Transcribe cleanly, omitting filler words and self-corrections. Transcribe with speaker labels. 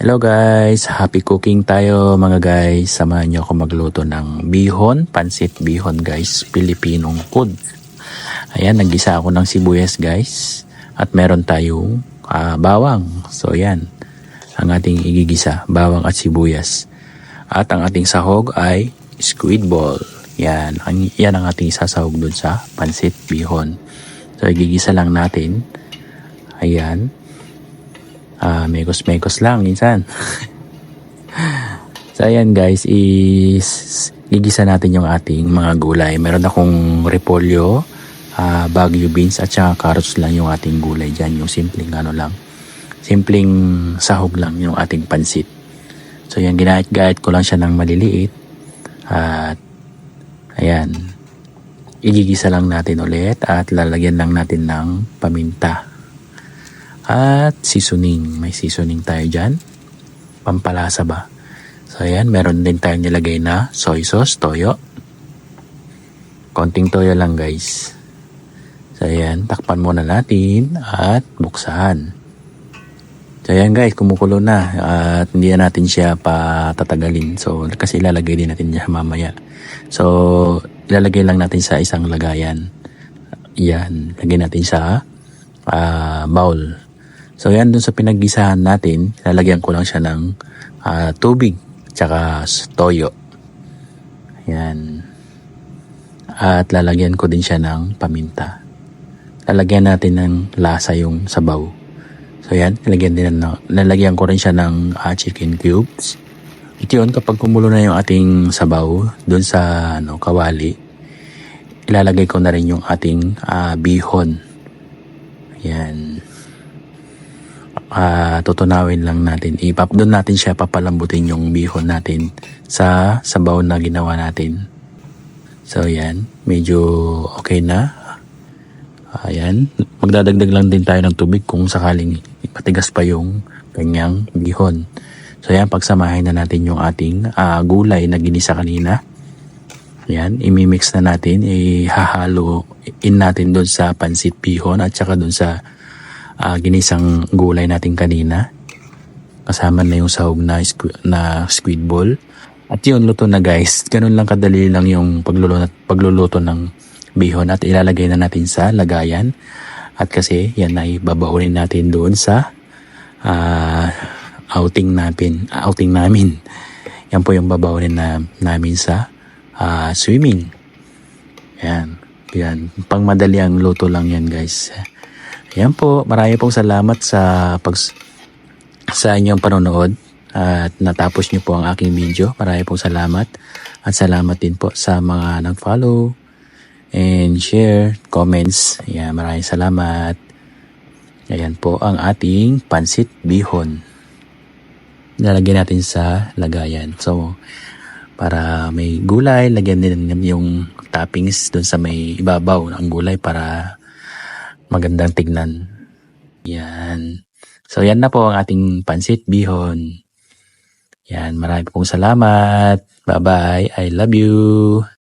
Speaker 1: Hello guys, happy cooking tayo mga guys. Samahan niyo ako magluto ng bihon, pansit bihon guys, Pilipinong food. Ayan, naggisa ako ng sibuyas guys. At meron tayong bawang. So yan, ang ating igigisa, bawang at sibuyas. At ang ating sahog ay squid ball. Yan ang ating isasahog dun sa pansit bihon. So igigisa lang natin. Ayan. Mekos-mekos lang minsan. So ayan guys, igisa natin yung ating mga gulay. Meron akong repolyo, baguio beans at saka carrots lang yung ating gulay dyan. Yung simpleng simpleng sahog lang yung ating pansit. So yan, ginahit-gahit ko lang siya ng maliliit. At ayan, igigisa lang natin ulit at lalagyan lang natin ng paminta. At seasoning. May seasoning tayo dyan. Pampalasa ba? So ayan, meron din tayong nilagay na soy sauce, toyo. Konting toyo lang guys. So ayan, takpan muna natin at buksan. So ayan guys, kumukulo na. At hindi na natin siya patatagalin. So kasi ilalagay din natin siya mamaya. So ilalagay lang natin sa isang lagayan. Yan, lagay natin sa bowl. So yan, dun sa pinaggisahan natin, lalagyan ko lang siya ng tubig tsaka toyo. Yan. At lalagyan ko din siya ng paminta. Lalagyan natin ng lasa yung sabaw. So yan, lalagyan ko rin siya ng chicken cubes. Ito yun, kapag kumulo na yung ating sabaw dun sa kawali, ilalagay ko na rin yung ating bihon. Yan. Tutunawin lang natin. Doon natin siya papalambutin yung bihon natin sa sabaw na ginawa natin. So yan, medyo okay na. Ayan, magdadagdag lang din tayo ng tubig kung sakaling ipatigas pa yung kanyang bihon. So yan, pagsamahin na natin yung ating gulay na ginisa kanina. Yan, imimix na natin, ihahalo in natin doon sa pansit bihon at saka doon sa ginisang gulay natin kanina. Kasama na yung sahog na squid ball. At yun, luto na guys. Ganun lang kadali lang yung pagluluto ng bihon at ilalagay na natin sa lagayan. At kasi yan ay babahunin natin doon sa outing namin. Yan po yung babahunin namin sa swimming. Yan. Pangmadali ang luto lang yan guys. Yan po, marami pong salamat sa inyong panonood at natapos niyo po ang aking video. Marami pong salamat at salamat din po sa mga nag-follow and share, comments. Yan, maraming salamat. Ayan po ang ating pansit bihon. Nalagyan natin sa lagayan. So, para may gulay, lagyan din yung toppings dun sa may ibabaw ng gulay para magandang tignan. Yan. So yan na po ang ating pansit bihon. Yan, marami pong salamat. Bye-bye. I love you.